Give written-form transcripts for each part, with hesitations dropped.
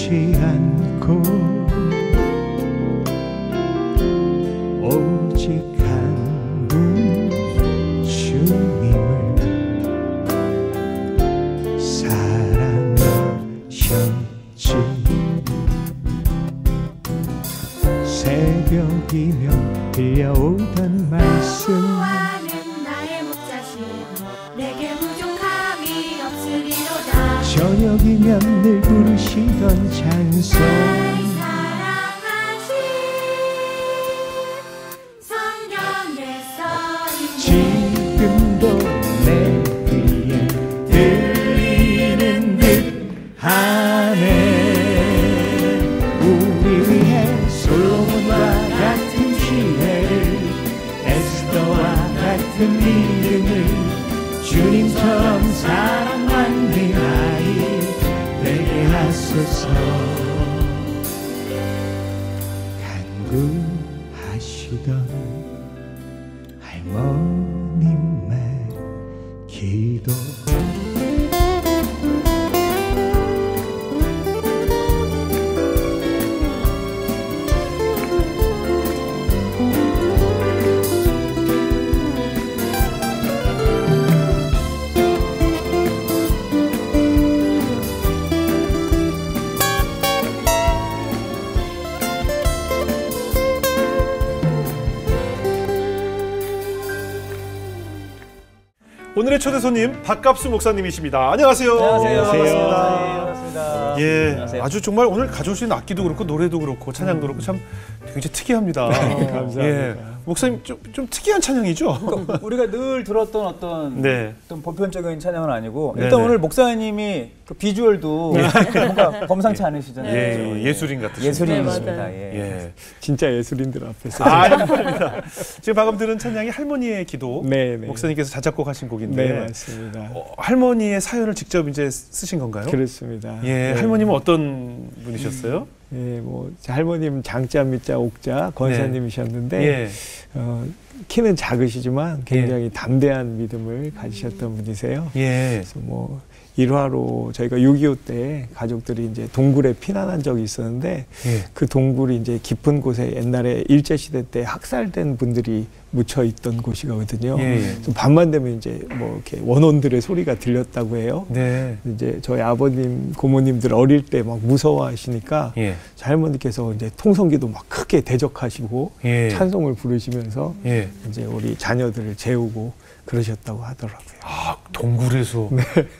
두지 않고 오직 한 분 주님을 사랑하셨지. 새벽이면 들려오던 말씀 나의 목자신 내게 부족함이 없으리로다. 저녁이면 늘 부르시던 찬송 사랑하신 성경에 써있는 지금도 내 귀에 들리는 듯 하네. 우리 위해 솔로몬과 같은 지혜를 에스더와 같은 믿음을 주님처럼 사랑받는 아이 되게 하소서. 간구하시던 할머님의 기도. 오늘의 초대 손님 박갑수 목사님이십니다. 안녕하세요. 안녕하세요. 반갑습니다. 반갑습니다. 예, 안녕하세요. 아주 정말 오늘 가져오신 악기도 그렇고 노래도 그렇고 찬양도 그렇고 참 굉장히 특이합니다. 감사합니다. 예, 목사님 좀 특이한 찬양이죠? 그러니까 우리가 늘 들었던 어떤 네. 보편적인 찬양은 아니고 네네. 일단 오늘 목사님이 그 비주얼도 뭔가 범상치 않으시잖아요. 예, 예술인 같으시죠. 예술인이십니다. 네, 예. 예. 진짜 예술인들 앞에서. 아닙니다. 지금 방금 들은 찬양이 할머니의 기도. 네, 네. 목사님께서 자작곡하신 곡인데. 네, 맞습니다. 할머니의 사연을 직접 이제 쓰신 건가요? 그렇습니다. 예, 네. 할머님은 어떤 분이셨어요? 예, 뭐 할머님 장자, 밑자, 옥자 권사님이셨는데 예. 키는 작으시지만 굉장히 담대한 믿음을 가지셨던 분이세요. 예. 그래서 뭐 일화로 저희가 6.25 때 가족들이 이제 동굴에 피난한 적이 있었는데 예. 그 동굴이 이제 깊은 곳에 옛날에 일제시대 때 학살된 분들이 묻혀 있던 곳이거든요. 예. 그래서 밤만 되면 이제 뭐 이렇게 원혼들의 소리가 들렸다고 해요. 네. 이제 저희 아버님, 고모님들 어릴 때 막 무서워하시니까 예. 할머니께서 이제 통성기도 막 크게 대적하시고 예. 찬송을 부르시면서 예. 이제 우리 자녀들을 재우고 그러셨다고 하더라고요. 아, 동굴에서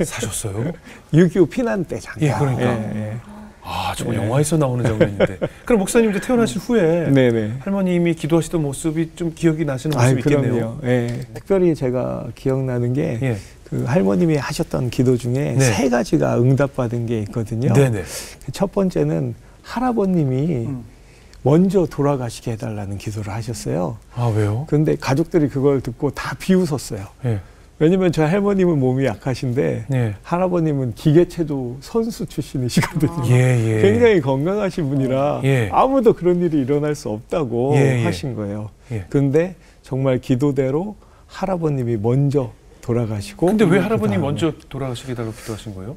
사셨어요? 6.25 피난 때 잠깐. 예, 그러니까. 예. 아, 정말 영화에서 나오는 장면인데. 그럼 목사님도 태어나신 후에 네네. 할머님이 기도하시던 모습이 좀 기억이 나시는 모습이 있겠네요. 그럼요. 예. 특별히 제가 기억나는 게 예. 그 할머님이 하셨던 기도 중에 네. 3가지가 응답받은 게 있거든요. 네네. 첫 번째는 할아버님이 먼저 돌아가시게 해달라는 기도를 하셨어요. 아, 왜요? 그런데 가족들이 그걸 듣고 다 비웃었어요. 예. 왜냐면 저희 할머님은 몸이 약하신데 예. 할아버님은 기계체조 선수 출신이시거든요. 예, 예. 굉장히 건강하신 분이라 예. 아무도 그런 일이 일어날 수 없다고 예, 예. 하신 거예요. 예. 그런데 정말 기도대로 할아버님이 먼저 돌아가시고 근데 왜 할아버님 그다음에 먼저 돌아가시게 달라고 기도하신 거예요?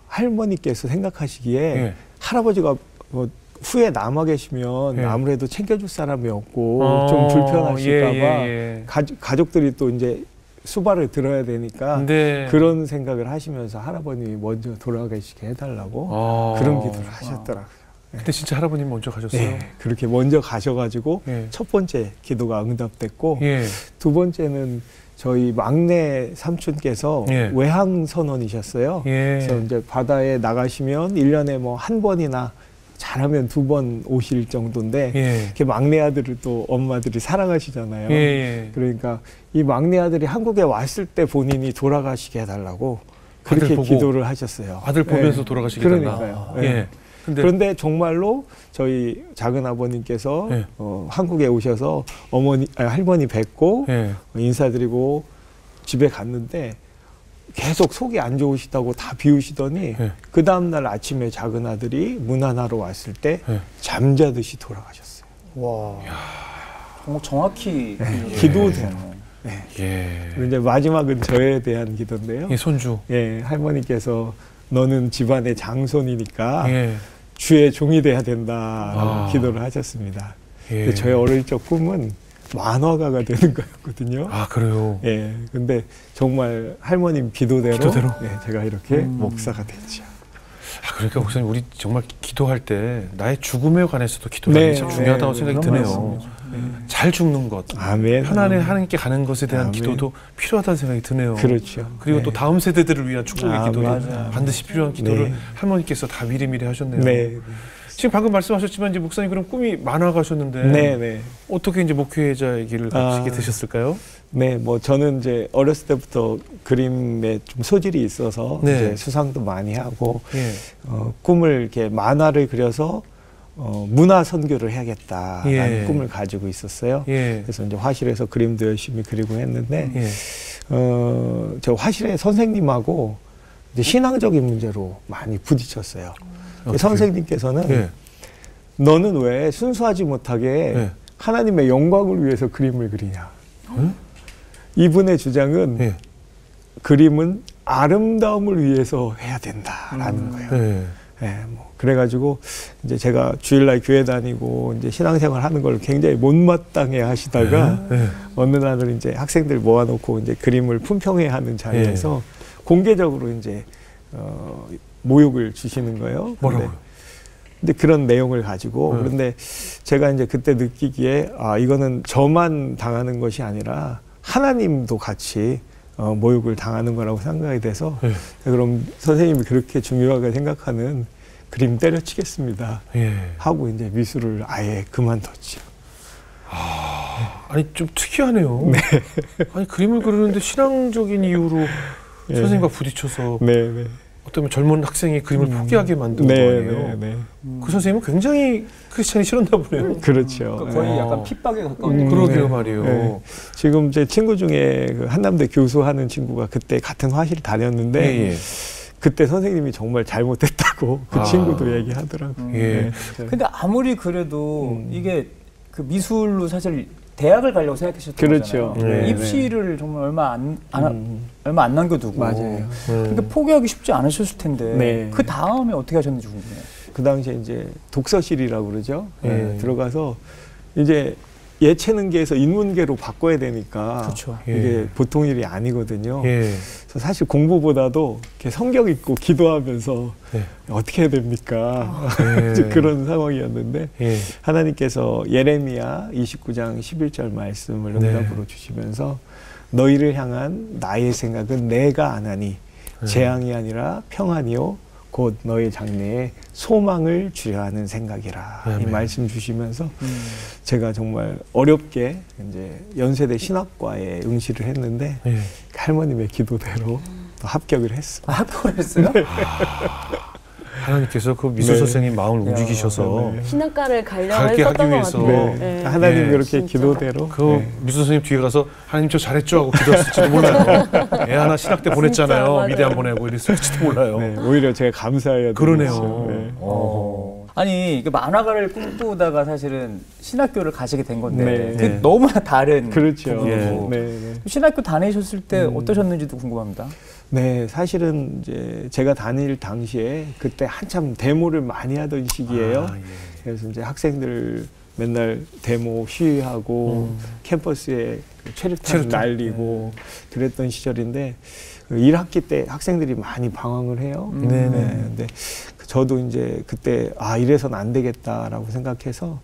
할머니께서 생각하시기에 예. 할아버지가 뭐 후에 남아 계시면 예. 아무래도 챙겨줄 사람이 없고 좀 불편하실까 봐 예. 가족들이 또 이제 수발을 들어야 되니까 네. 그런 생각을 하시면서 할아버님이 먼저 돌아가시게 해달라고 그런 기도를 하셨더라고요. 근데 진짜 할아버님 먼저 가셨어요? 네, 그렇게 먼저 가셔가지고 예. 첫 번째 기도가 응답됐고 예. 두 번째는 저희 막내 삼촌께서 예. 외항 선원이셨어요. 예. 그래서 이제 바다에 나가시면 1년에 뭐 한 번이나 잘하면 2번 오실 정도인데 예. 이렇게 막내 아들을 또 엄마들이 사랑하시잖아요. 예. 예. 그러니까 이 막내 아들이 한국에 왔을 때 본인이 돌아가시게 해달라고 그렇게 아들 보고, 기도를 하셨어요. 아들 보면서 네. 돌아가시게 달라. 그러니까요. 예. 네. 그런데 정말로 저희 작은 아버님께서 예. 한국에 오셔서 할머니 뵙고 예. 인사드리고 집에 갔는데 계속 속이 안 좋으시다고 다 비우시더니 예. 그 다음날 아침에 작은 아들이 문안하러 왔을 때 예. 잠자듯이 돌아가셨어요. 와. 정확히 기도대로. 네. 예. 그리고 이제 마지막은 저에 대한 기도인데요. 예, 손주. 예, 할머니께서 너는 집안의 장손이니까 예. 주의 종이 돼야 된다 기도를 하셨습니다. 근데 저의 어릴 적 꿈은 만화가가 되는 거였거든요. 아, 그래요? 예. 근데 정말 할머님 기도대로? 예, 제가 이렇게 목사가 됐죠. 아, 그러니까 목사님, 우리 정말 기도할 때 나의 죽음에 관해서도 기도가 참 중요하다고 생각이 드네요. 잘 죽는 것, 아멘. 편안히 하나님께 가는 것에 대한 아멘. 기도도 필요하다는 생각이 드네요. 그렇죠. 그리고 또 다음 세대들을 위한 축복의 기도도 맞아요. 반드시 필요한 기도를 할머니께서 다 미리미리 하셨네요. 네. 지금 방금 말씀하셨지만 이제 목사님 그럼 꿈이 만화가셨는데 네. 어떻게 이제 목회자의 길을 가시게 되셨을까요? 네, 뭐 저는 이제 어렸을 때부터 그림에 좀 소질이 있어서 이제 수상도 많이 하고 꿈을 이렇게 만화를 그려서 문화 선교를 해야겠다라는 꿈을 가지고 있었어요. 그래서 이제 화실에서 그림도 열심히 그리고 했는데 저 화실의 선생님하고 이제 신앙적인 문제로 많이 부딪혔어요. 선생님께서는 너는 왜 순수하지 못하게 하나님의 영광을 위해서 그림을 그리냐. 이분의 주장은 그림은 아름다움을 위해서 해야 된다라는 거예요. 뭐 그래가지고 이제 제가 주일날 교회 다니고 이제 신앙생활 하는 걸 굉장히 못마땅해 하시다가 어느 날은 이제 학생들 모아놓고 이제 그림을 품평회하는 자리에서 공개적으로 이제 모욕을 주시는 거예요. 뭐라고요? 근데 그런 내용을 가지고 그런데 제가 이제 그때 느끼기에 이거는 저만 당하는 것이 아니라 하나님도 같이 모욕을 당하는 거라고 생각이 돼서 그럼 선생님이 그렇게 중요하게 생각하는 그림 때려치겠습니다. 하고 이제 미술을 아예 그만뒀죠. 아니 좀 특이하네요. 아니 그림을 그리는데 신앙적인 이유로 선생님과 부딪혀서 어쩌면 젊은 학생이 그림을 포기하게 만든 거 아니에요? 그 선생님은 굉장히 크리스찬이 싫었나 보네요. 그렇죠. 그러니까 거의 약간 핍박에 가까운. 그러게요 말이에요. 지금 제 친구 중에 그 한남대 교수하는 친구가 그때 같은 화실 다녔는데 그때 선생님이 정말 잘못했다고 그 친구도 얘기하더라고요. 근데 아무리 그래도 이게 그 미술로 사실 대학을 가려고 생각하셨던 거잖아요. 입시를 정말 얼마 안 남겨두고. 맞아요. 그러니까 포기하기 쉽지 않으셨을 텐데 그 다음에 어떻게 하셨는지 궁금해요. 그 당시에 이제 독서실이라고 그러죠. 들어가서 이제 예체능계에서 인문계로 바꿔야 되니까 이게 보통 일이 아니거든요. 그래서 사실 공부보다도 이렇게 성경 읽고 기도하면서 어떻게 해야 됩니까? 그런 상황이었는데 하나님께서 예레미야 29장 11절 말씀을 응답으로 주시면서 너희를 향한 나의 생각은 내가 아나니 재앙이 아니라 평안이요 곧 너의 장래에 소망을 주려 하는 생각이라 이 말씀 주시면서 제가 정말 어렵게 이제 연세대 신학과에 응시를 했는데 할머님의 기도대로 또 합격을 했습니다. 합격을 했어요? 하나님께서 그 미술 선생님 마음을 움직이셔서 신학과를 가게 가려고 하기 위해서 하나님 그렇게 기도대로 그 미술 선생님 뒤에 가서 하나님 저 잘했죠 하고 기도했을지도 몰라요. 애 하나 신학대 보냈잖아요. 미대 안 보내고 이랬을지도 몰라요. 오히려 제가 감사해야 그러네요. 아니 그 만화가를 꿈꾸다가 사실은 신학교를 가시게 된 건데 너무나 다른 부분이고 신학교 다니셨을 때 어떠셨는지도 궁금합니다. 네, 사실은 이제 제가 다닐 당시에 그때 한참 데모를 많이 하던 시기예요. 그래서 이제 학생들 맨날 데모 시위하고 캠퍼스에 체류탄 날리고 그랬던 시절인데 1학기 때 학생들이 많이 방황을 해요. 근데 저도 이제 그때 이래서는 안 되겠다라고 생각해서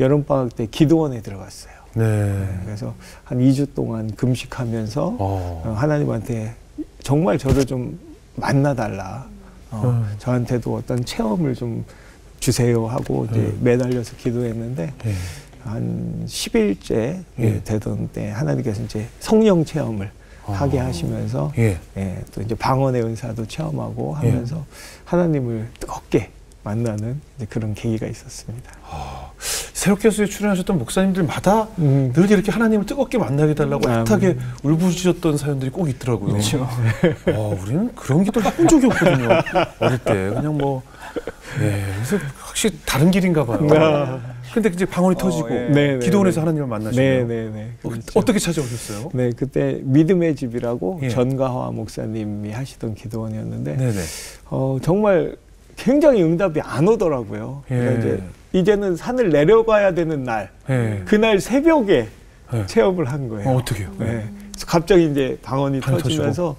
여름방학 때 기도원에 들어갔어요. 그래서 한 2주 동안 금식하면서 하나님한테 정말 저를 좀 만나달라. 저한테도 어떤 체험을 좀 주세요 하고 이제 매달려서 기도했는데 한 10일째 되던 때 하나님께서 이제 성령 체험을 하게 하시면서 또 이제 방언의 은사도 체험하고 하면서 하나님을 뜨겁게 만나는 이제 그런 계기가 있었습니다. 새롭게서에 출연하셨던 목사님들마다 늘 이렇게 하나님을 뜨겁게 만나게 달라고 핫하게 울부짖었던 사연들이 꼭 있더라고요. 그렇죠. 우리는 그런 기도를 해본 적이 없거든요. 어릴 때 그냥 뭐 그래서 확실히 다른 길인가 봐요. 근데 이제 방언이 터지고 기도원에서 하나님을 만나시네요. 그렇죠. 어떻게 찾아오셨어요? 네, 그때 믿음의 집이라고 전가화 목사님이 하시던 기도원이었는데 정말 굉장히 응답이 안 오더라고요. 그러니까 이제는 산을 내려가야 되는 날, 그날 새벽에 체험을 한 거예요. 어떻게요? 갑자기 이제 방언이 터지면서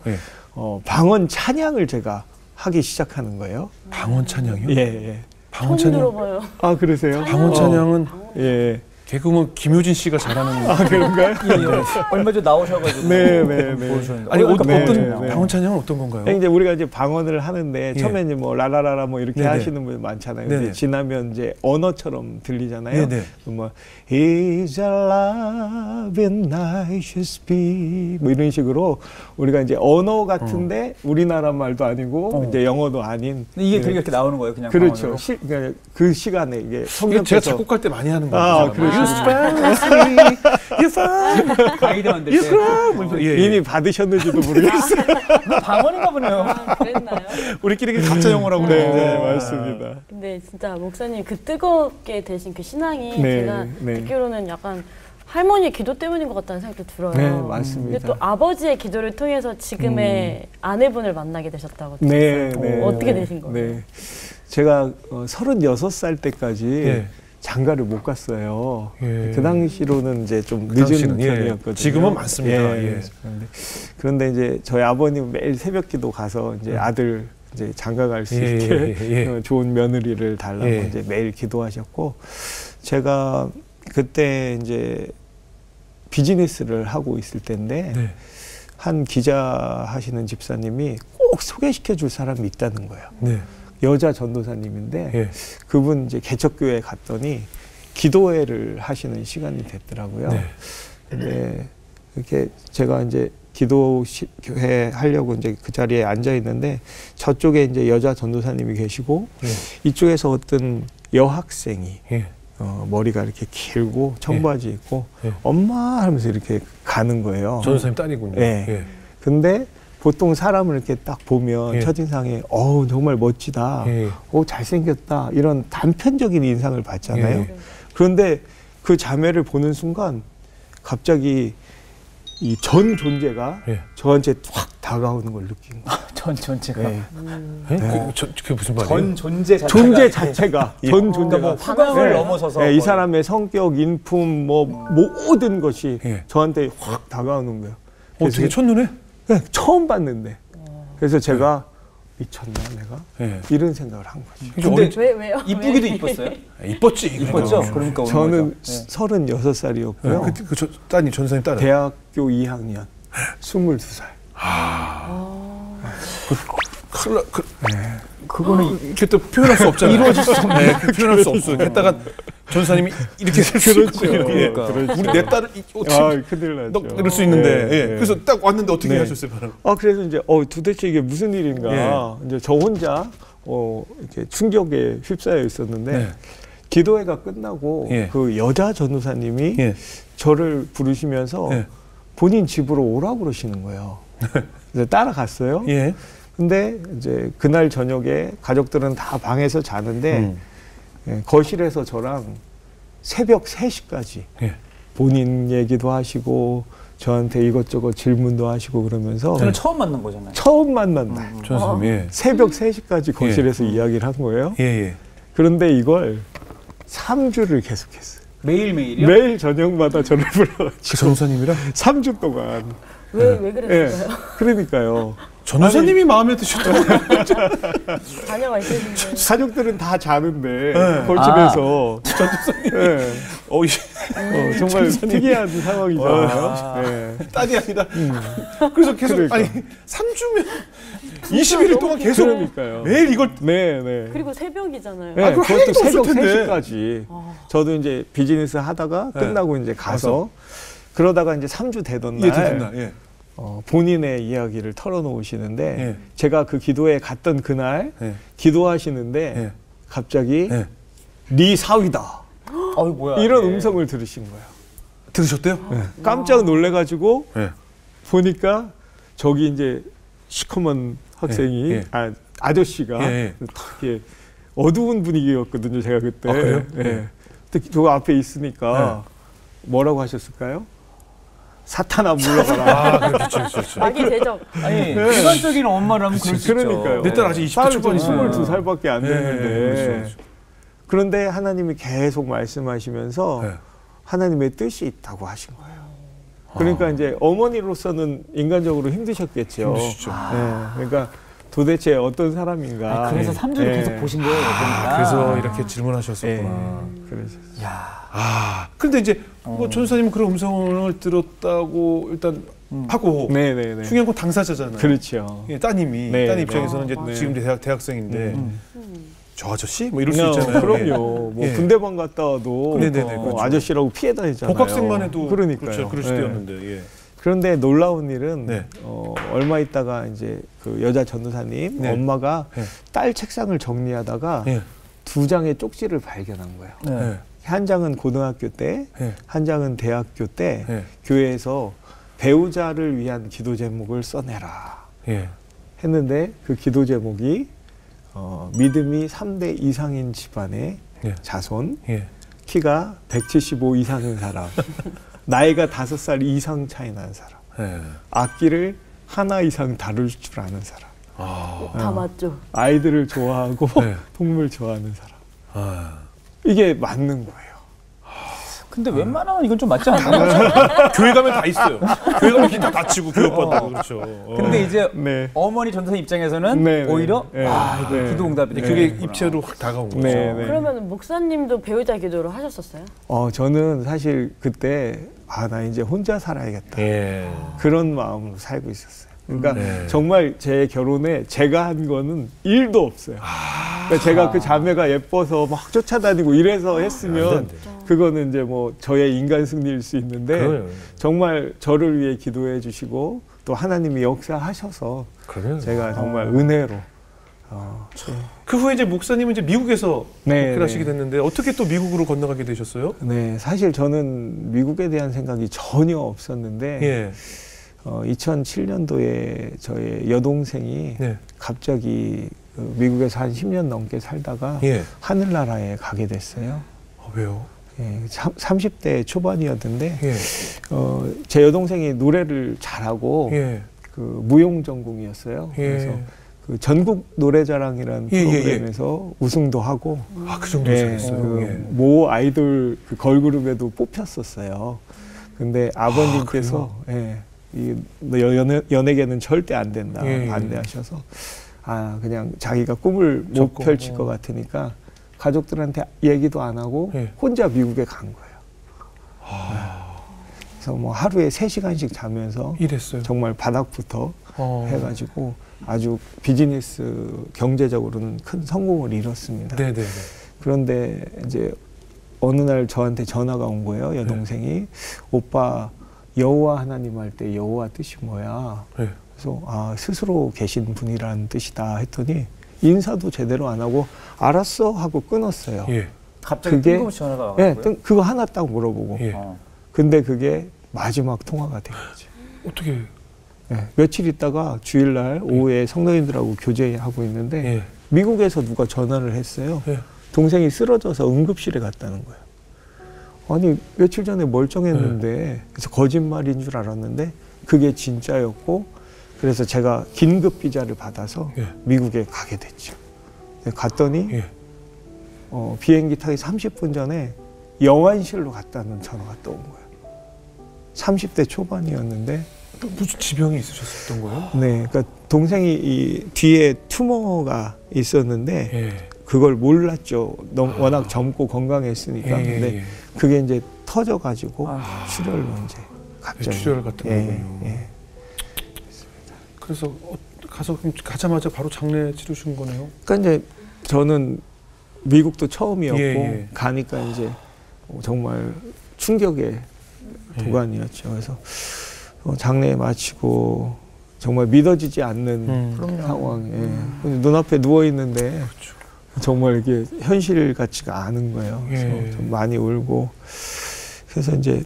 방언 찬양을 제가 하기 시작하는 거예요. 방언 찬양이요? 예. 방언 찬양. 들어봐요. 아, 그러세요? 방언 찬양은 예. 개그맨 김효진 씨가 잘하는. 아, 그런가요? 얼마 전에 나오셔가지고. 네. 아니, 어떤 방언 찬양은 어떤 건가요? 이제 우리가 이제 방언을 하는데 처음에 이제 뭐 라라라라 뭐 이렇게 하시는 분이 많잖아요. 근데 지나면 이제 언어처럼 들리잖아요. 뭐 He's alive and I should speak 뭐 이런 식으로 우리가 이제 언어 같은데 우리나라 말도 아니고 이제 영어도 아닌. 이게 되게 이렇게 나오는 거예요, 그냥. 그렇죠. 그러니까 그 시간에 이게 성경에서 제가 작곡할 때 많이 하는 거예요. 아, 그렇죠. 가이드만 될 때. 이미 받으셨는지도 모르겠어요. 방언인가 보네요. 그랬나요? 우리끼리 가짜 영어라고 그러는데. 네, 맞습니다. 근데 진짜 목사님 그 뜨겁게 되신 그 신앙이 제가 듣기로는 약간 할머니의 기도 때문인 것 같다는 생각도 들어요. 네, 맞습니다. 근데 또 아버지의 기도를 통해서 지금의 아내분을 만나게 되셨다고 들었어요. 어떻게 되신 거예요? 제가 36살 때까지 장가를 못 갔어요. 그 당시로는 이제 좀 늦은 편이었거든요. 지금은 많습니다. 그런데 이제 저희 아버님 매일 새벽기도 가서 이제 아들 이제 장가 갈 수 있게 좋은 며느리를 달라고 이제 매일 기도하셨고, 제가 그때 이제 비즈니스를 하고 있을 때인데 한 기자 하시는 집사님이 꼭 소개시켜 줄 사람이 있다는 거예요. 여자 전도사님인데 그분 이제 개척교회에 갔더니 기도회를 하시는 시간이 됐더라고요. 근데 이렇게 제가 이제 기도회 하려고 이제 그 자리에 앉아 있는데 저쪽에 이제 여자 전도사님이 계시고 이쪽에서 어떤 여학생이 머리가 이렇게 길고 청바지 입고 엄마 하면서 이렇게 가는 거예요. 전도사님 딸이군요. 근데 보통 사람을 이렇게 딱 보면 첫인상에 정말 멋지다, 잘생겼다 이런 단편적인 인상을 받잖아요. 그런데 그 자매를 보는 순간 갑자기 이 전 존재가 저한테 확 다가오는 걸 느낀 거예요. 전 존재가? 그게 무슨 말이에요? 전 존재 자체가? 존재 자체가. 전 존재가. 뭐 후광을 넘어서서. 이 사람의 성격, 인품, 뭐 모든 것이 저한테 확 다가오는 거예요. 어떻게 첫눈에? 처음 봤는데. 그래서 제가 미쳤나 내가? 이런 생각을 한 거죠. 근데 왜요? 이쁘기도 이뻤어요? 이뻤지. 이뻤죠? 그러니까 저는 36살이었고요. 그 딸이 전도사님 딸은? 대학교 2학년 22살. 그거는 이렇게 또 표현할 수 없잖아요. 이루어질 수 없네. 표현할 수 없어. 했다가 전사님이 이렇게 될 수 있거든요. 우리 내 딸을 큰일 나죠. 이럴 수 있는데. 그래서 딱 왔는데 어떻게 하셨어요, 바로? 그래서 이제 도대체 이게 무슨 일인가. 이제 저 혼자 이렇게 충격에 휩싸여 있었는데 기도회가 끝나고 그 여자 전도사님이 저를 부르시면서 본인 집으로 오라고 그러시는 거예요. 그래서 따라갔어요. 근데 이제 그날 저녁에 가족들은 다 방에서 자는데 거실에서 저랑 새벽 3시까지 본인 얘기도 하시고 저한테 이것저것 질문도 하시고 그러면서. 저는 처음 만난 거잖아요. 처음 만난 날. 새벽 3시까지 거실에서 이야기를 한 거예요. 그런데 이걸 3주를 계속했어요. 매일매일이요? 매일 저녁마다 저를 불러가지고. 그 전도사님이랑? 3주 동안. 왜 그랬어요? 그러니까요. 전도사님이 마음에 드셨다고. 자녀가 있으신데. 가족들은 다 자는데 거실에서 전도사님. 정말 특이한 상황이잖아요. 딸이 아니라. 그래서 계속 아니 3주면 21일 동안 계속 그러니까요. 매일 이걸. 그리고 새벽이잖아요. 그것도 새벽 3시까지. 저도 이제 비즈니스 하다가 끝나고 이제 가서 그러다가 이제 3주 되던 날. 본인의 이야기를 털어놓으시는데 제가 그 기도에 갔던 그날 기도하시는데 갑자기 네 사위다 뭐야, 이런 음성을 들으신 거예요. 들으셨대요? 깜짝 놀래가지고 보니까 저기 이제 시커먼 학생이 아저씨가 되게 어두운 분위기였거든요. 제가 그때. 그래요? 근데 저 앞에 있으니까 뭐라고 하셨을까요? 사탄아 물러가라. 그렇죠. 아기 대접. 아니 일반적인 엄마라면 그럴 수 그러니까요. 내 딸 아직 20대 초반이죠. 22살밖에 안 됐는데. 그런데 하나님이 계속 말씀하시면서 하나님의 뜻이 있다고 하신 거예요. 그러니까 이제 어머니로서는 인간적으로 힘드셨겠죠. 힘드시죠. 그러니까 도대체 어떤 사람인가. 아니, 그래서 3주를 계속 보신 거예요. 그러니까. 그래서 이렇게 질문하셨었구나. 그래서. 그런데 이제 뭐 전사님은 그런 음성을 들었다고 일단 하고 중요한 건 당사자잖아요. 그렇죠. 따님이 따님 입장에서는 이제 지금 대학생인데 저 아저씨? 뭐 이럴 수 있잖아요. 그럼요. 뭐 군대만 갔다 와도 그렇죠. 아저씨라고 피해 다니잖아요. 복학생만 해도 그러니까요. 그럴 수도 있는데. 그런데 놀라운 일은 얼마 있다가 이제 그 여자 전도사님 엄마가 딸 책상을 정리하다가 2장의 쪽지를 발견한 거예요. 한 장은 고등학교 때, 한 장은 대학교 때 교회에서 배우자를 위한 기도 제목을 써내라 했는데 그 기도 제목이 믿음이 3대 이상인 집안의 자손, 키가 175 이상인 사람, 나이가 5살 이상 차이 나는 사람, 악기를 하나 이상 다룰 줄 아는 사람, 다 맞죠. 아이들을 좋아하고 동물 좋아하는 사람. 이게 맞는 거예요. 근데 웬만하면 이건 좀 맞지 않나요? 교회 가면 다 있어요. 교회 가면 다 다치고 교육받고 그렇죠. 근데 이제 어머니 전도사님 입장에서는 오히려 이거 기도 응답이 그게 입체로 확 다가온 거죠. 그러면 목사님도 배우자 기도를 하셨었어요? 저는 사실 그때 나 이제 혼자 살아야겠다. 그런 마음으로 살고 있었어요. 그러니까 정말 제 결혼에 제가 한 거는 1도 없어요. 그러니까 제가 그 자매가 예뻐서 막 쫓아다니고 이래서 했으면 그거는 이제 뭐 저의 인간 승리일 수 있는데 정말 저를 위해 기도해 주시고 또 하나님이 역사하셔서 제가 정말 은혜로 그 후에 이제 목사님은 이제 미국에서 목회를 하시게 됐는데 어떻게 또 미국으로 건너가게 되셨어요? 사실 저는 미국에 대한 생각이 전혀 없었는데 2007년도에 저의 여동생이 갑자기 미국에서 한 10년 넘게 살다가 하늘나라에 가게 됐어요. 왜요? 30대 초반이었는데 제 여동생이 노래를 잘하고 그 무용 전공이었어요. 그래서 그 전국 노래자랑이라는 프로그램에서 우승도 하고 그 정도 잘했어요. 모 아이돌 그 걸그룹에도 뽑혔었어요. 근데 아버님께서 연예계는 절대 안 된다 반대하셔서 그냥 자기가 꿈을 못 펼칠 것 같으니까 가족들한테 얘기도 안 하고 혼자 미국에 간 거예요. 그래서 뭐 하루에 3시간씩 자면서 일했어요. 정말 바닥부터 해가지고 아주 비즈니스 경제적으로는 큰 성공을 이뤘습니다. 그런데 이제 어느 날 저한테 전화가 온 거예요. 여동생이 오빠 여호와 하나님 할 때 여호와 뜻이 뭐야? 그래서 스스로 계신 분이라는 뜻이다 했더니 인사도 제대로 안 하고 알았어 하고 끊었어요. 갑자기 뜬금없이 전화가 와가지고요? 그거 하나 딱 물어보고. 근데 그게 마지막 통화가 된 거지. 어떻게? 며칠 있다가 주일날 오후에 성도님들하고 교제하고 있는데 미국에서 누가 전화를 했어요. 동생이 쓰러져서 응급실에 갔다는 거예요. 아니 며칠 전에 멀쩡했는데 그래서 거짓말인 줄 알았는데 그게 진짜였고 그래서 제가 긴급 비자를 받아서 미국에 가게 됐죠. 갔더니 비행기 타기 30분 전에 영안실로 갔다는 전화가 또 온 거예요. 30대 초반이었는데 무슨 지병이 있으셨던 거예요? 그러니까 동생이 이 뒤에 튜머가 있었는데 그걸 몰랐죠. 워낙 젊고 건강했으니까. 근데 그게 이제 터져가지고 출혈로 이제 갑자기. 출혈 같은 거군요. 그래서 가자마자 바로 장례 치르신 거네요? 그러니까 이제 저는 미국도 처음이었고 가니까 이제 정말 충격의 도가니였죠. 그래서 장례 마치고 정말 믿어지지 않는 상황에 눈앞에 누워 있는데 정말 이게 현실 같지가 않은 거예요. 그래서 좀 많이 울고 그래서 이제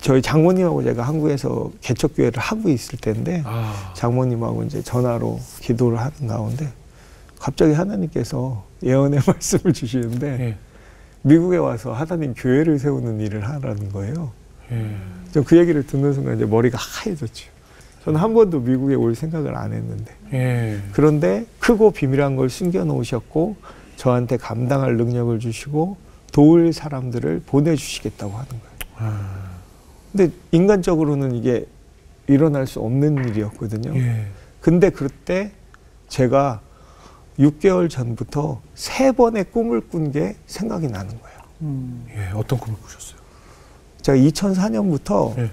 저희 장모님하고 제가 한국에서 개척교회를 하고 있을 때인데 장모님하고 이제 전화로 기도를 하는 가운데 갑자기 하나님께서 예언의 말씀을 주시는데 미국에 와서 하나님 교회를 세우는 일을 하라는 거예요. 저 그 얘기를 듣는 순간 이제 머리가 하얘졌죠. 저는 한 번도 미국에 올 생각을 안 했는데. 그런데 크고 비밀한 걸 숨겨놓으셨고 저한테 감당할 능력을 주시고 도울 사람들을 보내주시겠다고 하는 거예요. 근데 인간적으로는 이게 일어날 수 없는 일이었거든요. 근데 그때 제가 6개월 전부터 3번의 꿈을 꾼 게 생각이 나는 거예요. 어떤 꿈을 꾸셨어요? 제가 2004년부터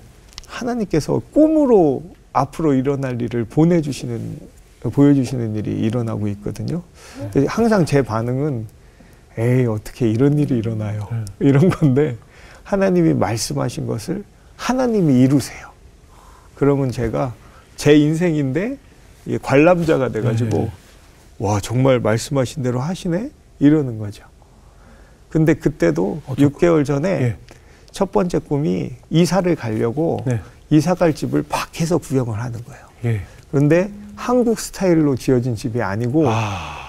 하나님께서 꿈으로 앞으로 일어날 일을 보여주시는 일이 일어나고 있거든요. 항상 제 반응은 에이 어떻게 이런 일이 일어나요? 이런 건데 하나님이 말씀하신 것을 하나님이 이루세요. 그러면 제가 제 인생인데 관람자가 돼가지고 와 정말 말씀하신 대로 하시네? 이러는 거죠. 근데 그때도 6개월 전에 첫 번째 꿈이 이사를 가려고 이사 갈 집을 밖에서 구경을 하는 거예요. 그런데 한국 스타일로 지어진 집이 아니고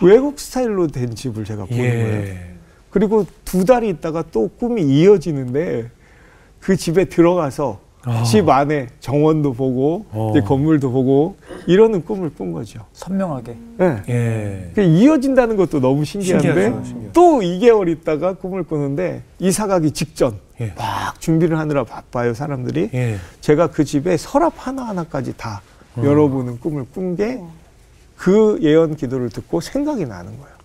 외국 스타일로 된 집을 제가 보는 거예요. 그리고 2달이 있다가 또 꿈이 이어지는데 그 집에 들어가서 집 안에 정원도 보고 이제 건물도 보고 이러는 꿈을 꾼 거죠. 선명하게. 네. 이어진다는 것도 너무 신기한데 또 2개월 있다가 꿈을 꾸는데 이사 가기 직전 막 준비를 하느라 바빠요 사람들이. 제가 그 집에 서랍 하나하나까지 다 열어보는 꿈을 꾼 게 그 예언 기도를 듣고 생각이 나는 거예요.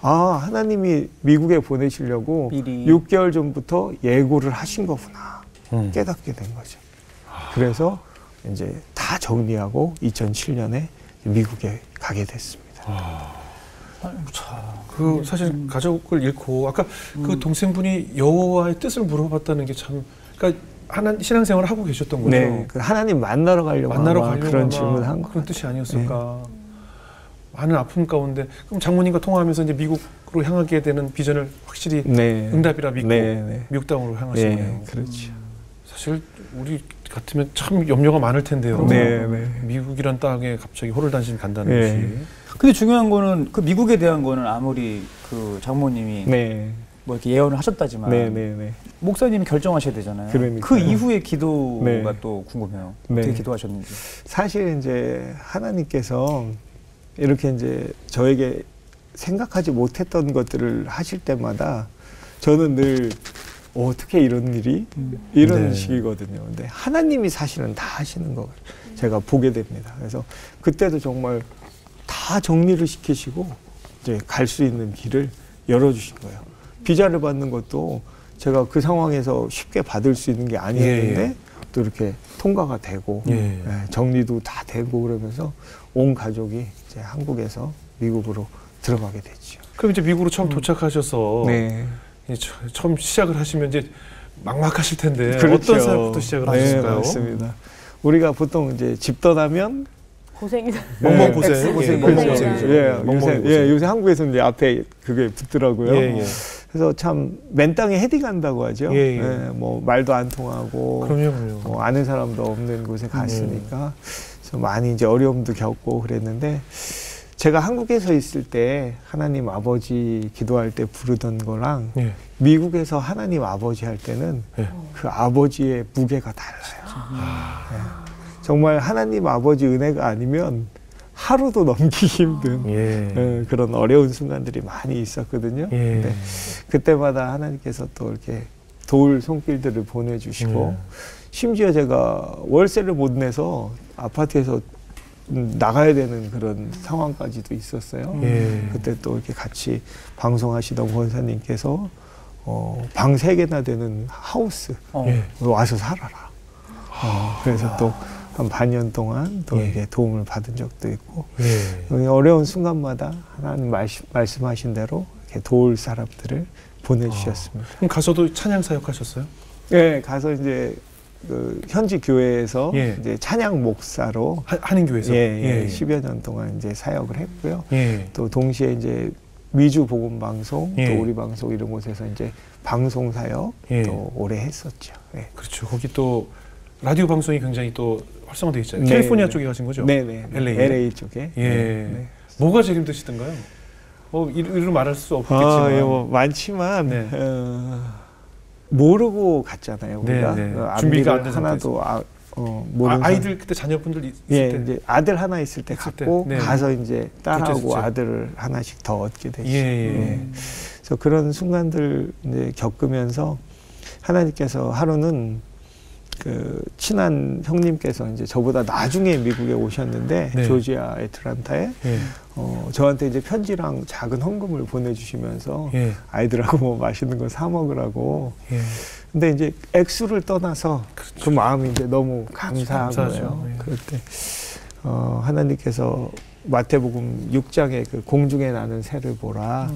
아 하나님이 미국에 보내시려고 미리 6개월 전부터 예고를 하신 거구나 깨닫게 된 거죠. 그래서 이제 다 정리하고 2007년에 미국에 가게 됐습니다. 그 사실 가족을 잃고 아까 그 동생분이 여호와의 뜻을 물어봤다는 게 참 그러니까 신앙생활을 하고 계셨던 거죠. 네, 그 하나님 만나러 가려고 그런 질문한 그런 뜻이 아니었을까. 많은 아픔 가운데 그럼 장모님과 통화하면서 이제 미국으로 향하게 되는 비전을 확실히 응답이라 믿고 미국 땅으로 향하신 거예요. 그렇죠. 사실 우리 같으면 참 염려가 많을 텐데요. 미국이란 땅에 갑자기 호를단신 간다는 것이. 근데 중요한 거는 그 미국에 대한 거는 아무리 그 장모님이 뭐 이렇게 예언을 하셨다지만 목사님이 결정하셔야 되잖아요. 그 이후의 기도가 또 궁금해요. 어떻게 기도하셨는지. 사실 이제 하나님께서 이렇게 이제 저에게 생각하지 못했던 것들을 하실 때마다 저는 늘 어떻게 이런 일이? 이런 식이거든요. 근데 하나님이 사실은 다 하시는 걸 제가 보게 됩니다. 그래서 그때도 정말 다 정리를 시키시고 이제 갈 수 있는 길을 열어주신 거예요. 비자를 받는 것도 제가 그 상황에서 쉽게 받을 수 있는 게 아니었는데 또 이렇게 통과가 되고 정리도 다 되고 그러면서 온 가족이 이제 한국에서 미국으로 들어가게 됐죠. 그럼 이제 미국으로 처음 도착하셔서 처음 시작을 하시면 이제 막막하실 텐데 어떤 사역부터 시작을 하셨을까요? 맞습니다. 우리가 보통 이제 집 떠나면 고생이다. 멍멍 고생. 요새 한국에서는 이제 앞에 그게 붙더라고요. 그래서 참 맨 땅에 헤딩한다고 하죠. 뭐 말도 안 통하고, 뭐 아는 사람도 없는 곳에 갔으니까 그래서 많이 이제 어려움도 겪고 그랬는데 제가 한국에서 있을 때 하나님 아버지 기도할 때 부르던 거랑 미국에서 하나님 아버지 할 때는 그 아버지의 무게가 달라요. 정말 하나님 아버지 은혜가 아니면 하루도 넘기기 힘든 그런 어려운 순간들이 많이 있었거든요. 근데 그때마다 하나님께서 또 이렇게 도울 손길들을 보내주시고 심지어 제가 월세를 못 내서 아파트에서 나가야 되는 그런 상황까지도 있었어요. 그때 또 이렇게 같이 방송하시던 권사님께서 방 3개나 되는 하우스 와서 살아라. 그래서 또 한 반년 동안 또 이렇게 도움을 받은 적도 있고 어려운 순간마다 하나님 말씀하신 대로 이렇게 도울 사람들을 보내주셨습니다. 그럼 가서도 찬양 사역하셨어요? 네, 가서 이제 그 현지 교회에서 이제 찬양 목사로 한인교회에서 10여 년 동안 이제 사역을 했고요. 또 동시에 이제 미주 복음 방송, 또 우리 방송 이런 곳에서 이제 방송 사역 또 오래 했었죠. 그렇죠. 거기 또 라디오 방송이 굉장히 또 활성화되어 있잖아요. 캘리포니아 쪽에 가신 거죠? LA 쪽에. 뭐가 제일 힘드시던가요? 이루 말할 수 없겠지만. 뭐 많지만 모르고 갔잖아요. 우리가 준비가 안 하나도 아이들 그때 자녀분들 있을 때 이제 아들 하나 있을 때 갔고 가서 이제 딸하고 아들을 하나씩 더 얻게 되죠. 그래서 그런 순간들 이제 겪으면서 하나님께서 하루는 그 친한 형님께서 이제 저보다 나중에 미국에 오셨는데 조지아 애틀란타에 저한테 이제 편지랑 작은 헌금을 보내주시면서 아이들하고 뭐 맛있는 거 사 먹으라고. 근데 이제 액수를 떠나서 그 마음이 이제 너무 감사한 거예요. 그럴 때 하나님께서 마태복음 6장의 그 공중에 나는 새를 보라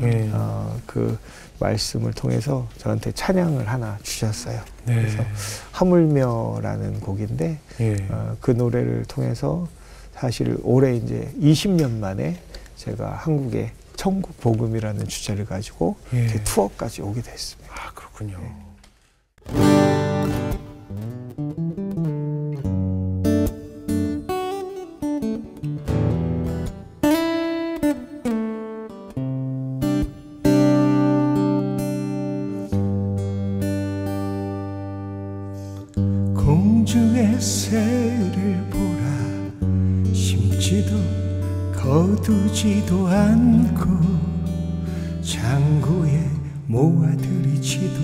그 말씀을 통해서 저한테 찬양을 하나 주셨어요. 그래서 하물며라는 곡인데 그 노래를 통해서 사실 올해 이제 20년 만에 제가 한국에 천국 복음이라는 주제를 가지고 투어까지 오게 됐습니다. 아, 그렇군요. 공중의 새를 보라 심지도 거두지도 않고 창고에 모아들이지도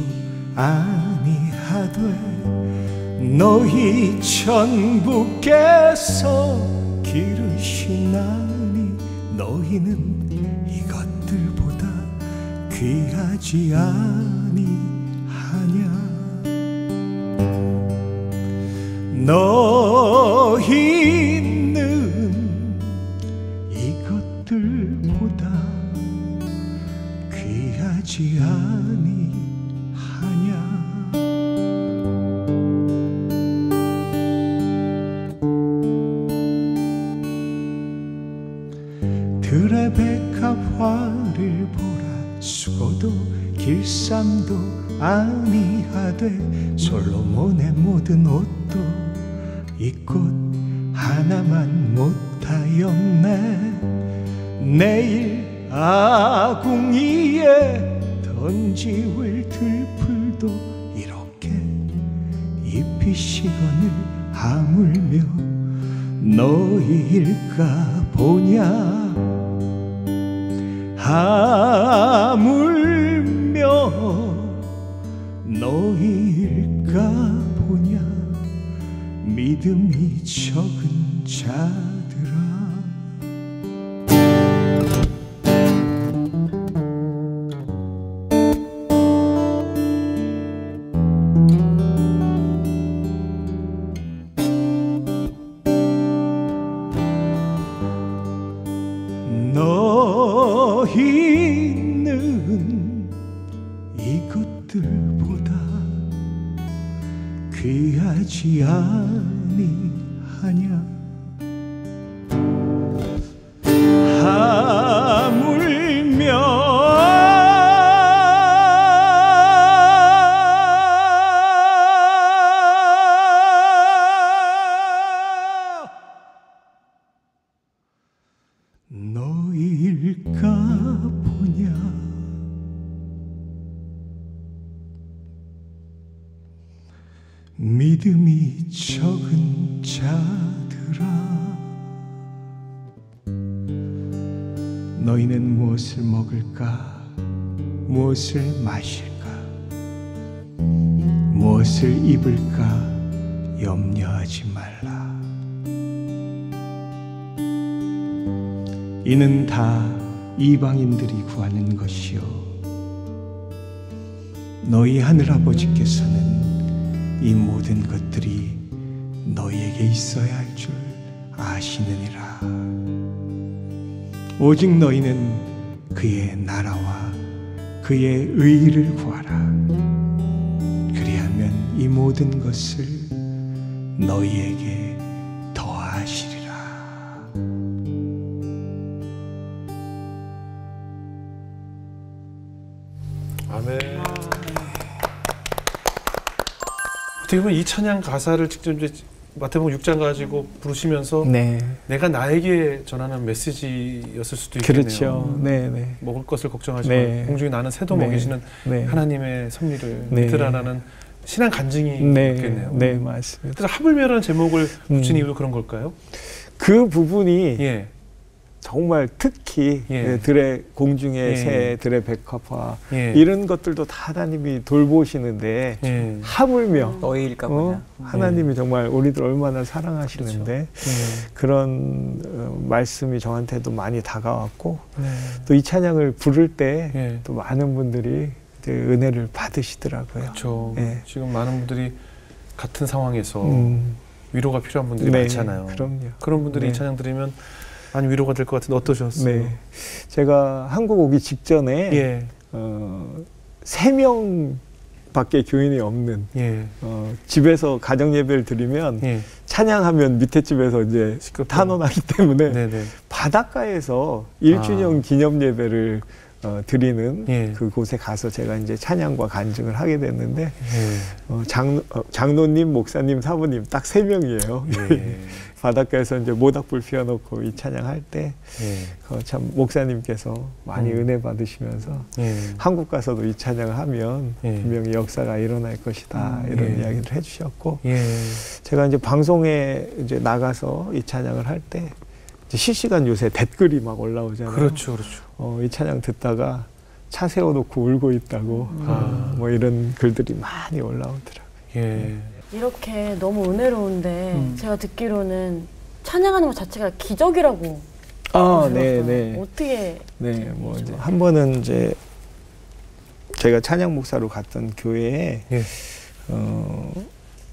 아니하되 너희 천부께서 기르시나니 너희는 이것들보다 귀하지 아니하냐. 너희는 이것들보다 귀하지 아니하냐. 들의 백합화를 보라 수고도 길쌈도 아니하되 솔로몬의 모든 옷도 이 꽃 하나만 못하였네. 내일 아궁이에 던지울 들풀도 이렇게 입히시거늘 하물며 너희일까 보냐. 하물며 너희일까 보냐. 믿음이 적은 자들아. 너희는 이것들보다 귀하지 아니하냐. 하물며 너희일까 보냐. 믿음이 적은 자들아. 너희는 무엇을 먹을까 무엇을 마실까 무엇을 입을까 염려하지 말라. 이는 다 이방인들이 구하는 것이요 너희 하늘아버지께서는 이 모든 것들이 너희에게 있어야 할 줄 아시느니라. 오직 너희는 그의 나라와 그의 의를 구하라. 그리하면 이 모든 것을 너희에게 더하시리라. 아멘. 어떻게 보면 이 찬양 가사를 직접 이제 마태복음 6장 가지고 부르시면서 네. 내가 나에게 전하는 메시지였을 수도 있겠네요. 그렇죠. 네, 네. 먹을 것을 걱정하지 네. 말고 공중에 나는 새도 네. 먹이시는 네. 하나님의 섭리를 네. 믿으라라는 신앙 간증이 네. 있겠네요. 네, 맞습니다. 그래서 하물며라는 제목을 붙인 이유도 그런 걸까요? 그 부분이 예. 정말 특히 예. 들의 공중의 예. 새, 들의 백합화 예. 이런 것들도 다 하나님이 돌보시는데 예. 하물며 너희일까 보냐. 하나님이 정말 우리들 얼마나 사랑하시는데 그렇죠. 그런 말씀이 저한테도 많이 다가왔고 네. 또 이 찬양을 부를 때 예. 또 많은 분들이 이제 은혜를 받으시더라고요. 그렇죠. 예. 지금 많은 분들이 같은 상황에서 위로가 필요한 분들이 네, 많잖아요. 그럼요. 그런 분들이 네. 이 찬양 들으면 많이 위로가 될 것 같은데 어떠셨어요? 네. 제가 한국 오기 직전에 예. 3명밖에 교인이 없는 예. 집에서 가정 예배를 드리면 예. 찬양하면 밑에 집에서 이제 탄원하기 때문에 네네. 바닷가에서 1주년 기념 예배를 드리는 예. 그곳에 가서 제가 이제 찬양과 간증을 하게 됐는데 예. 장로님, 목사님, 사부님 딱 3명이에요. 예. 바닷가에서 이제 모닥불 피워놓고 이 찬양할 때 참 목사님께서 많이 은혜 받으시면서 한국 가서도 이 찬양을 하면 분명히 역사가 일어날 것이다 이런 이야기를 해주셨고 제가 이제 방송에 이제 나가서 이 찬양을 할 때 실시간 요새 댓글이 막 올라오잖아요. 그렇죠, 그렇죠. 이 찬양 듣다가 차 세워놓고 울고 있다고 뭐 이런 글들이 많이 올라오더라고요. 예. 이렇게 너무 은혜로운데 제가 듣기로는 찬양하는 것 자체가 기적이라고. 네, 네. 어떻게? 네, 뭐 이제 한 번은 이제 제가 찬양 목사로 갔던 교회에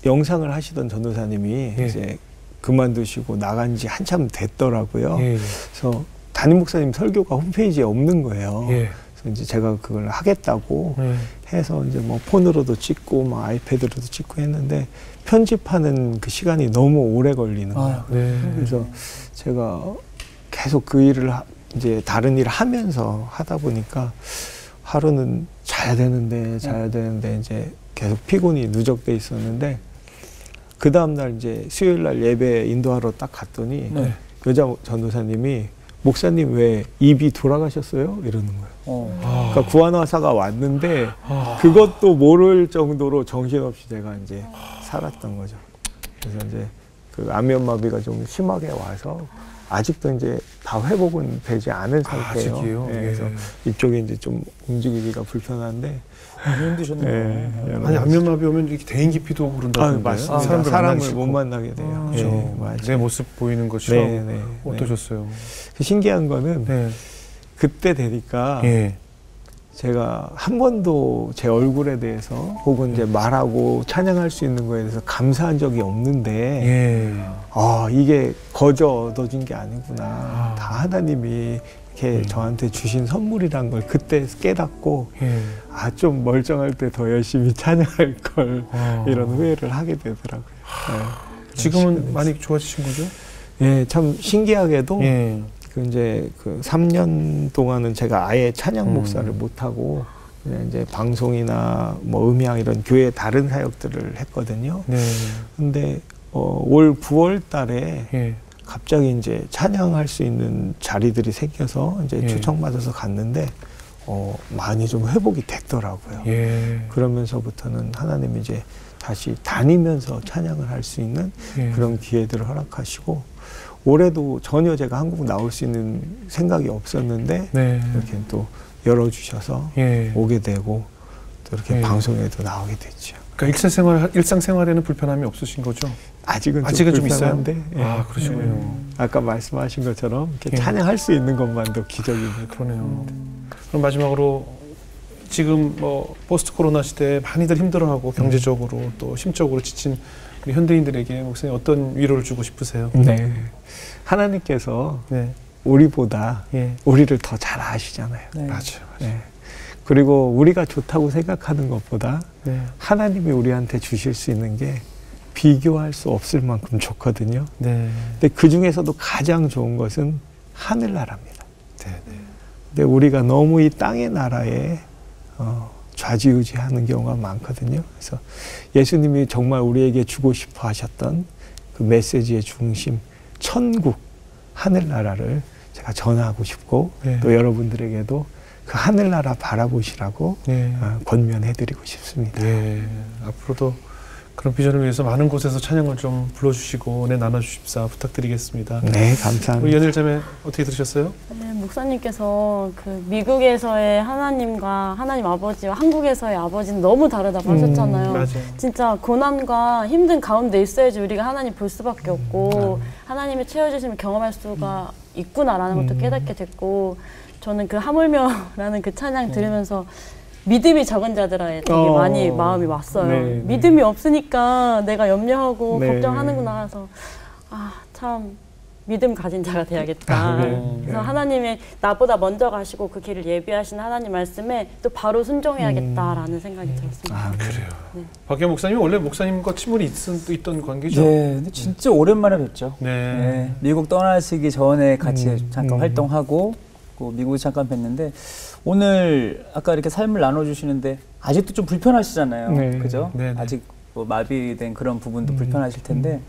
영상을 하시던 전도사님이 이제 그만두시고 나간 지 한참 됐더라고요. 그래서 담임 목사님 설교가 홈페이지에 없는 거예요. 그래서 이제 제가 그걸 하겠다고 해서 이제 뭐 폰으로도 찍고 뭐 아이패드로도 찍고 했는데 편집하는 그 시간이 너무 오래 걸리는 거예요. 그래서 제가 계속 그 일을 이제 다른 일을 하면서 하다 보니까 하루는 자야 되는데 이제 계속 피곤이 누적돼 있었는데 그 다음날 이제 수요일 날 예배 인도하러 딱 갔더니 여자 전도사님이 목사님 왜 입이 돌아가셨어요? 이러는 거예요. 그러니까 구안화사가 왔는데 그것도 모를 정도로 정신없이 제가 이제 살았던 거죠. 그래서 이제 그 안면마비가 좀 심하게 와서 아직도 이제 다 회복은 되지 않은 상태예요. 아직이요? 그래서 이쪽에 이제 좀 움직이기가 불편한데. 힘드셨네요. 아니 안면마비 오면 이렇게 대인 기피도 그런다던데. 맞습니다. 사람을 못 만나게 돼요. 내 모습 보이는 것처럼. 어떠셨어요? 신기한 거는 그때 되니까 제가 한 번도 제 얼굴에 대해서 혹은 이제 말하고 찬양할 수 있는 거에 대해서 감사한 적이 없는데 이게 거저 얻어진 게 아니구나. 다 하나님이 이렇게 저한테 주신 선물이란 걸 그때 깨닫고 좀 멀쩡할 때 더 열심히 찬양할 걸 이런 후회를 하게 되더라고요. 지금은 많이 좋아지신 거죠? 예, 참 신기하게도 이제 그 3년 동안은 제가 아예 찬양 목사를 못 하고 그냥 이제 방송이나 뭐 음향 이런 교회 다른 사역들을 했거든요. 근데 올 9월 달에 갑자기 이제 찬양할 수 있는 자리들이 생겨서 이제 초청받아서 갔는데 많이 좀 회복이 됐더라고요. 그러면서부터는 하나님이 이제 다시 다니면서 찬양을 할 수 있는 그런 기회들을 허락하시고 올해도 전혀 제가 한국 나올 수 있는 생각이 없었는데 이렇게 또 열어주셔서 오게 되고 또 이렇게 방송에도 나오게 됐죠. 그러니까 일상생활에는 불편함이 없으신 거죠? 아직은 좀 있어요. 그러시군요. 아까 말씀하신 것처럼 이렇게 찬양할 수 있는 것만도 기적입니다. 그러네요. 그럼 마지막으로 지금 뭐 포스트 코로나 시대에 많이들 힘들어하고 경제적으로 또 심적으로 지친 우리 현대인들에게 목사님 어떤 위로를 주고 싶으세요? 네, 하나님께서 우리보다 우리를 더 잘 아시잖아요. 맞아요. 그리고 우리가 좋다고 생각하는 것보다 하나님이 우리한테 주실 수 있는 게 비교할 수 없을 만큼 좋거든요. 근데 그 중에서도 가장 좋은 것은 하늘나라입니다. 근데 우리가 너무 이 땅의 나라에 좌지우지하는 경우가 많거든요. 그래서 예수님이 정말 우리에게 주고 싶어 하셨던 그 메시지의 중심, 천국, 하늘나라를 제가 전하고 싶고 네. 또 여러분들에게도 그 하늘나라 바라보시라고 네. 권면해드리고 싶습니다. 네. 앞으로도 그런 비전을 위해서 많은 곳에서 찬양을 좀 불러주시고 은혜 나눠주십사 부탁드리겠습니다. 네, 감사합니다. 우리 연일자매 어떻게 들으셨어요? 네, 목사님께서 그 미국에서의 하나님과 하나님 아버지와 한국에서의 아버지는 너무 다르다고 하셨잖아요. 맞아요. 진짜 고난과 힘든 가운데 있어야지 우리가 하나님 볼 수밖에 없고 하나님의 채워주심을 경험할 수가 있구나라는 것도 깨닫게 됐고 저는 그 하물며라는 그 찬양 들으면서 믿음이 적은 자들아에 되게 많이 마음이 왔어요. 네, 믿음이 없으니까 내가 염려하고 네. 걱정하는구나 해서 참 믿음 가진 자가 돼야겠다. 네. 그래서 하나님이 나보다 먼저 가시고 그 길을 예비하신 하나님 말씀에 또 바로 순종해야겠다라는 생각이 들었습니다. 그래요. 네. 박기영 목사님이 원래 목사님과 친분이 있던 관계죠? 네, 근데 진짜 오랜만에 뵙죠. 네. 네. 미국 떠나시기 전에 같이 잠깐 활동하고 미국에 잠깐 뵀는데 오늘 아까 이렇게 삶을 나눠주시는데 아직도 좀 불편하시잖아요. 네. 그죠? 네네. 아직 뭐 마비된 그런 부분도 불편하실 텐데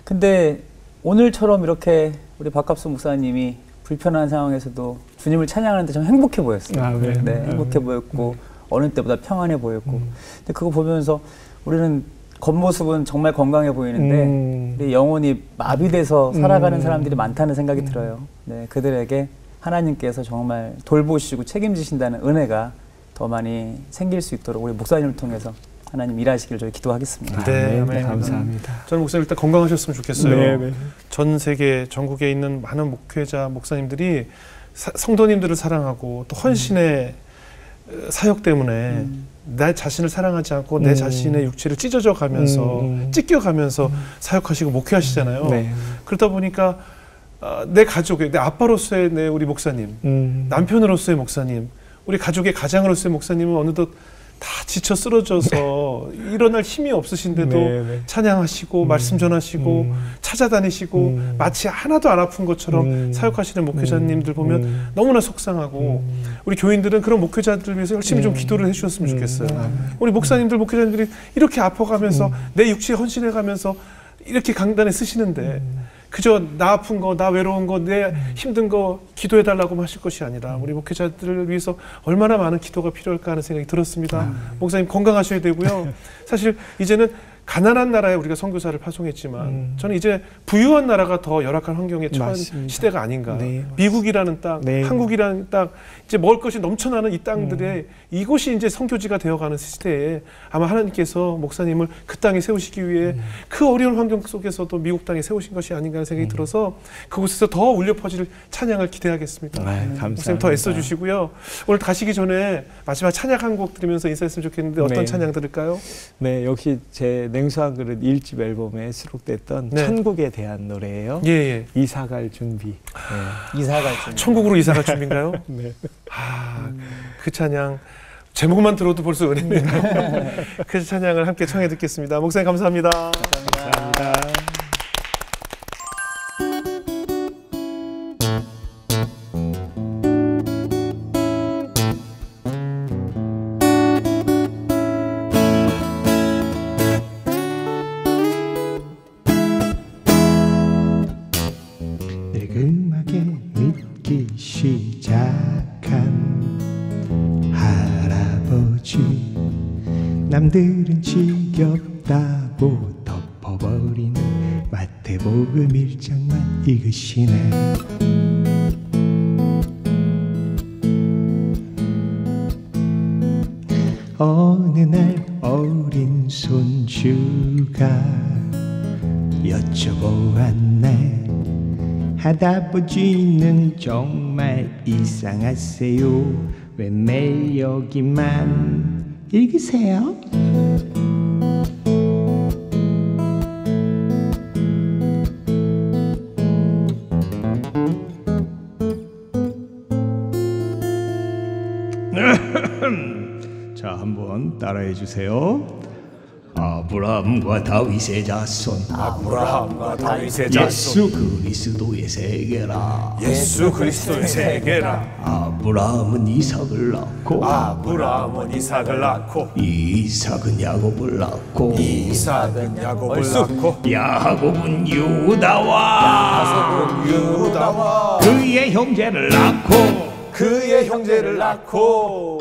근데 오늘처럼 이렇게 우리 박갑수 목사님이 불편한 상황에서도 주님을 찬양하는데 좀 행복해 보였어요. 네. 네, 행복해 보였고 어느 때보다 평안해 보였고 근데 그거 보면서 우리는 겉모습은 정말 건강해 보이는데 우리 영혼이 마비돼서 살아가는 사람들이 많다는 생각이 들어요. 네, 그들에게 하나님께서 정말 돌보시고 책임지신다는 은혜가 더 많이 생길 수 있도록 우리 목사님을 통해서 하나님 일하시길 저희 기도하겠습니다. 네, 네 감사합니다. 저는 목사님 일단 건강하셨으면 좋겠어요. 네, 네. 전 세계 전국에 있는 많은 목회자 목사님들이 성도님들을 사랑하고 또 헌신의 사역 때문에 내 자신을 사랑하지 않고 내 자신의 육체를 찢어져 가면서 찢겨가면서 사역하시고 목회하시잖아요. 네. 그러다 보니까 내 가족의, 내 아빠로서의 내 우리 목사님, 남편으로서의 목사님, 우리 가족의 가장으로서의 목사님은 어느덧 다 지쳐 쓰러져서 일어날 힘이 없으신데도 네네. 찬양하시고 말씀 전하시고 찾아다니시고 마치 하나도 안 아픈 것처럼 사역하시는 목회자님들 보면 너무나 속상하고 우리 교인들은 그런 목회자들을 위해서 열심히 좀 기도를 해주셨으면 좋겠어요. 우리 목사님들, 목회자님들이 이렇게 아파가면서 내 육체에 헌신해가면서 이렇게 강단에 쓰시는데 그저 나 아픈 거, 나 외로운 거, 내 힘든 거 기도해달라고 하실 것이 아니라 우리 목회자들을 위해서 얼마나 많은 기도가 필요할까 하는 생각이 들었습니다. 목사님 건강하셔야 되고요. 사실 이제는 가난한 나라에 우리가 선교사를 파송했지만 저는 이제 부유한 나라가 더 열악한 환경에 처한 시대가 아닌가. 네, 미국이라는 땅, 네. 한국이라는 땅, 이제 먹을 것이 넘쳐나는 이 땅들에 이곳이 이제 선교지가 되어가는 시대에 아마 하나님께서 목사님을 그 땅에 세우시기 위해 그 어려운 환경 속에서도 미국 땅에 세우신 것이 아닌가 하는 생각이 들어서 그곳에서 더 울려 퍼질 찬양을 기대하겠습니다. 목사님 더 애써주시고요. 오늘 가시기 전에 마지막 찬양 한 곡 들으면서 인사했으면 좋겠는데 어떤 네. 찬양 들을까요? 네, 역시 제 냉수한 그릇 1집 앨범에 수록됐던 네. 천국에 대한 노래예요. 예, 예. 이사갈 준비. 네. 이사갈 준비. 천국으로 이사갈 준비인가요? 네. 그 찬양 제목만 들어도 벌써 은혜네요. 그 찬양을 함께 청해 듣겠습니다. 목사님 감사합니다. 감사합니다. 늙음하게 믿기 시작한 할아버지 남들은 지겹다고 덮어버리는 마태복음 1장만 읽으시네. 어느 날 어린 손주가 여쭤보았네. 할아버지는 정말 이상하세요. 왜 매일 여기만 읽으세요? 자, 한번 따라해 주세요. 아브라함과 다윗의 자손 아브라함과 다윗의 자손 예수 그리스도의 세계라 예수 그리스도의 세계라 아브라함은 이삭을 낳고 아브라함은 이삭을 낳고 이삭은 야곱을 낳고 이삭은 야곱을 낳고 야곱은 유다와 그의 형제를 낳고 그의 형제를 낳고